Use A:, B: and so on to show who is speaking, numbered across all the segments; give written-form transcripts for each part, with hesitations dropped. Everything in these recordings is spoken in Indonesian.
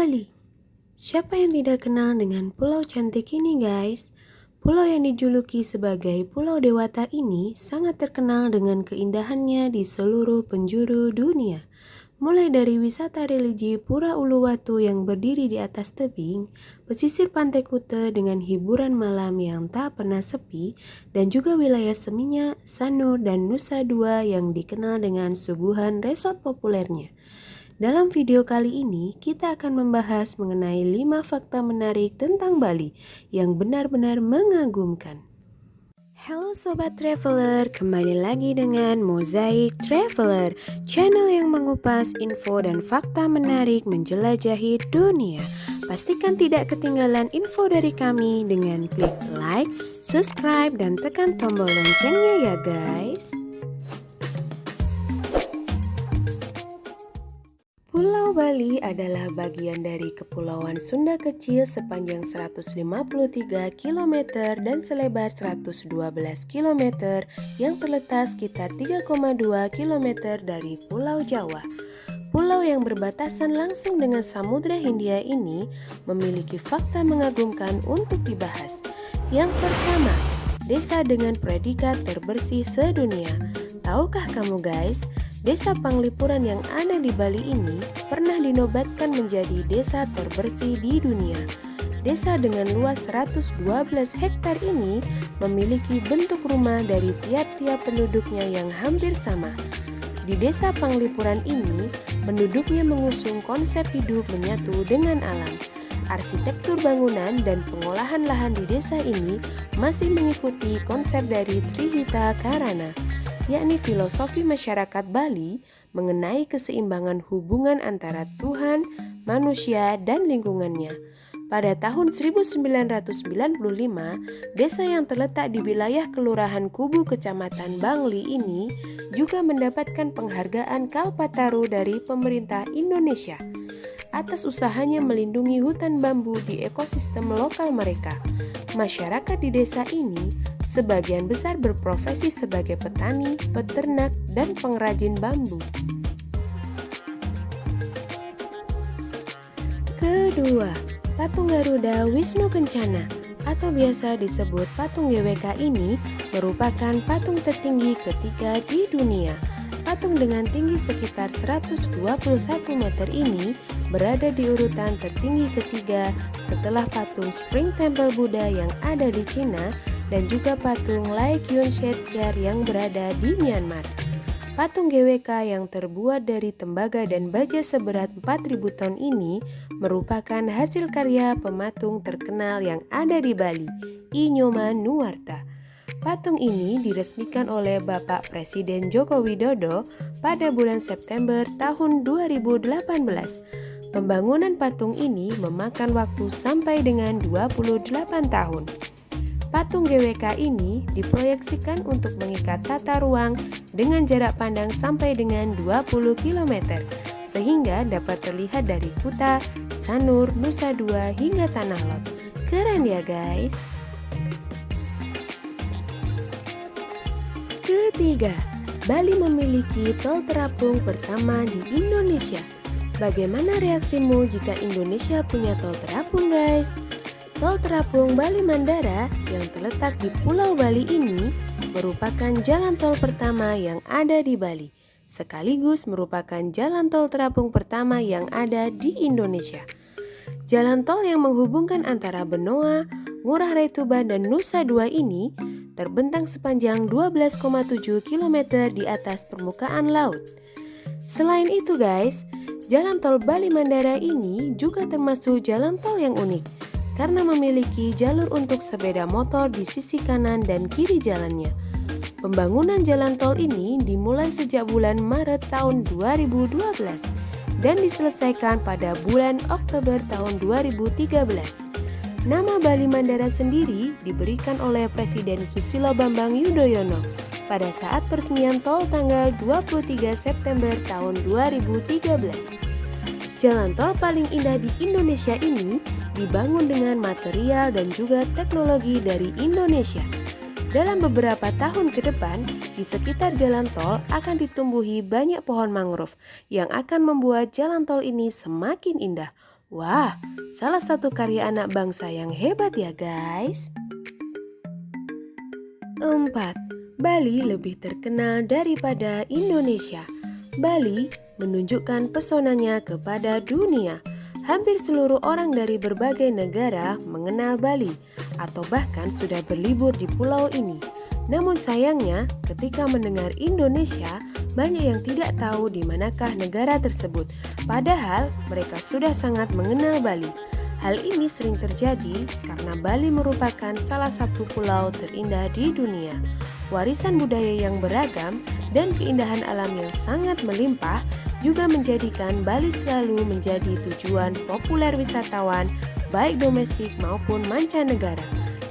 A: Bali. Siapa yang tidak kenal dengan pulau cantik ini, guys? Pulau yang dijuluki sebagai Pulau Dewata ini sangat terkenal dengan keindahannya di seluruh penjuru dunia. Mulai dari wisata religi Pura Uluwatu yang berdiri di atas tebing, pesisir Pantai Kuta dengan hiburan malam yang tak pernah sepi, dan juga wilayah Seminyak, Sanur, dan Nusa Dua yang dikenal dengan suguhan resort populernya. Dalam video kali ini, kita akan membahas mengenai 5 fakta menarik tentang Bali yang benar-benar mengagumkan. Halo Sobat Traveler, kembali lagi dengan Mozaik Traveler, channel yang mengupas info dan fakta menarik menjelajahi dunia. Pastikan tidak ketinggalan info dari kami dengan klik like, subscribe, dan tekan tombol loncengnya ya guys. Pulau Bali adalah bagian dari Kepulauan Sunda kecil sepanjang 153 km dan selebar 112 km yang terletak sekitar 3,2 km dari Pulau Jawa. Pulau yang berbatasan langsung dengan Samudra Hindia ini memiliki fakta mengagumkan untuk dibahas. Yang pertama, desa dengan predikat terbersih sedunia. Tahukah kamu guys? Desa Panglipuran yang ada di Bali ini pernah dinobatkan menjadi desa terbersih di dunia. Desa dengan luas 112 hektar ini memiliki bentuk rumah dari tiap-tiap penduduknya yang hampir sama. Di Desa Panglipuran ini, penduduknya mengusung konsep hidup menyatu dengan alam. Arsitektur bangunan dan pengolahan lahan di desa ini masih mengikuti konsep dari Trihita Karana, yakni filosofi masyarakat Bali mengenai keseimbangan hubungan antara Tuhan, manusia, dan lingkungannya. Pada tahun 1995, desa yang terletak di wilayah Kelurahan Kubu Kecamatan Bangli ini juga mendapatkan penghargaan Kalpataru dari pemerintah Indonesia atas usahanya melindungi hutan bambu di ekosistem lokal mereka. Masyarakat di desa ini sebagian besar berprofesi sebagai petani, peternak, dan pengrajin bambu. Kedua, patung Garuda Wisnu Kencana atau biasa disebut patung GWK ini merupakan patung tertinggi ketiga di dunia. Patung dengan tinggi sekitar 121 meter ini berada di urutan tertinggi ketiga setelah patung Spring Temple Buddha yang ada di Cina dan juga patung Lai Kyun Shetkar yang berada di Myanmar. Patung GWK yang terbuat dari tembaga dan baja seberat 4.000 ton ini merupakan hasil karya pematung terkenal yang ada di Bali, I Nyoman Nuwarta. Patung ini diresmikan oleh Bapak Presiden Joko Widodo pada bulan September tahun 2018. Pembangunan patung ini memakan waktu sampai dengan 28 tahun. Patung GWK ini diproyeksikan untuk mengikat tata ruang dengan jarak pandang sampai dengan 20 km, sehingga dapat terlihat dari Kuta, Sanur, Nusa Dua, hingga Tanah Lot. Keren ya guys! Ketiga, Bali memiliki tol terapung pertama di Indonesia. Bagaimana reaksimu jika Indonesia punya tol terapung guys? Tol terapung Bali Mandara yang terletak di Pulau Bali ini merupakan jalan tol pertama yang ada di Bali, sekaligus merupakan jalan tol terapung pertama yang ada di Indonesia. Jalan tol yang menghubungkan antara Benoa, Ngurah Rai Tuban, dan Nusa Dua ini terbentang sepanjang 12,7 km di atas permukaan laut. Selain itu guys, jalan tol Bali Mandara ini juga termasuk jalan tol yang unik karena memiliki jalur untuk sepeda motor di sisi kanan dan kiri jalannya. Pembangunan jalan tol ini dimulai sejak bulan Maret tahun 2012 dan diselesaikan pada bulan Oktober tahun 2013. Nama Bali Mandara sendiri diberikan oleh Presiden Susilo Bambang Yudhoyono pada saat peresmian tol tanggal 23 September tahun 2013. Jalan tol paling indah di Indonesia ini dibangun dengan material dan juga teknologi dari Indonesia. Dalam beberapa tahun ke depan, di sekitar jalan tol akan ditumbuhi banyak pohon mangrove yang akan membuat jalan tol ini semakin indah. Wah, salah satu karya anak bangsa yang hebat ya guys. 4. Bali lebih terkenal daripada Indonesia. Bali menunjukkan pesonanya kepada dunia. Hampir seluruh orang dari berbagai negara mengenal Bali atau bahkan sudah berlibur di pulau ini. Namun sayangnya, ketika mendengar Indonesia, banyak yang tidak tahu di manakah negara tersebut. Padahal mereka sudah sangat mengenal Bali. Hal ini sering terjadi karena Bali merupakan salah satu pulau terindah di dunia. Warisan budaya yang beragam dan keindahan alam yang sangat melimpah juga menjadikan Bali selalu menjadi tujuan populer wisatawan baik domestik maupun mancanegara.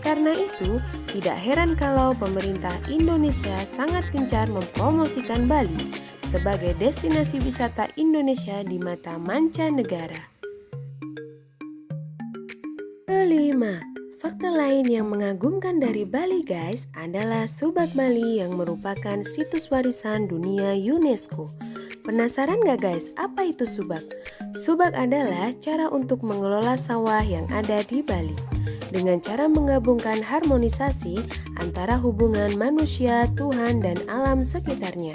A: Karena itu, tidak heran kalau pemerintah Indonesia sangat gencar mempromosikan Bali sebagai destinasi wisata Indonesia di mata mancanegara. Kelima, fakta lain yang mengagumkan dari Bali guys adalah Subak Bali yang merupakan situs warisan dunia UNESCO. Penasaran gak guys, apa itu subak? Subak adalah cara untuk mengelola sawah yang ada di Bali dengan cara menggabungkan harmonisasi antara hubungan manusia, Tuhan, dan alam sekitarnya.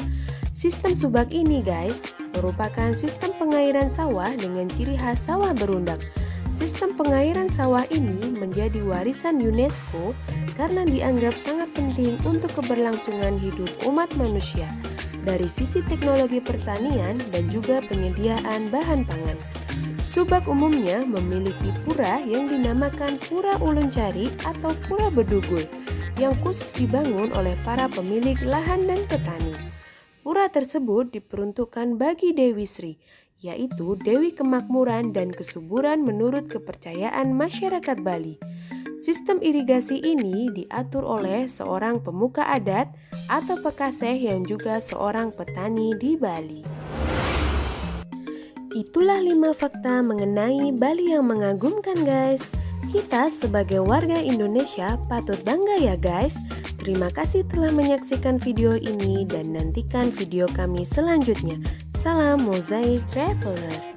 A: Sistem subak ini guys merupakan sistem pengairan sawah dengan ciri khas sawah berundak. Sistem pengairan sawah ini menjadi warisan UNESCO karena dianggap sangat penting untuk keberlangsungan hidup umat manusia dari sisi teknologi pertanian dan juga penyediaan bahan pangan. Subak umumnya memiliki pura yang dinamakan Pura Ulun Cari atau Pura Bedugul yang khusus dibangun oleh para pemilik lahan dan petani. Pura tersebut diperuntukkan bagi Dewi Sri, yaitu Dewi Kemakmuran dan Kesuburan menurut kepercayaan masyarakat Bali. Sistem irigasi ini diatur oleh seorang pemuka adat atau pekaseh yang juga seorang petani di Bali. Itulah 5 fakta mengenai Bali yang mengagumkan guys. Kita sebagai warga Indonesia patut bangga ya guys. Terima kasih telah menyaksikan video ini dan nantikan video kami selanjutnya. Salam Mozaik Traveler.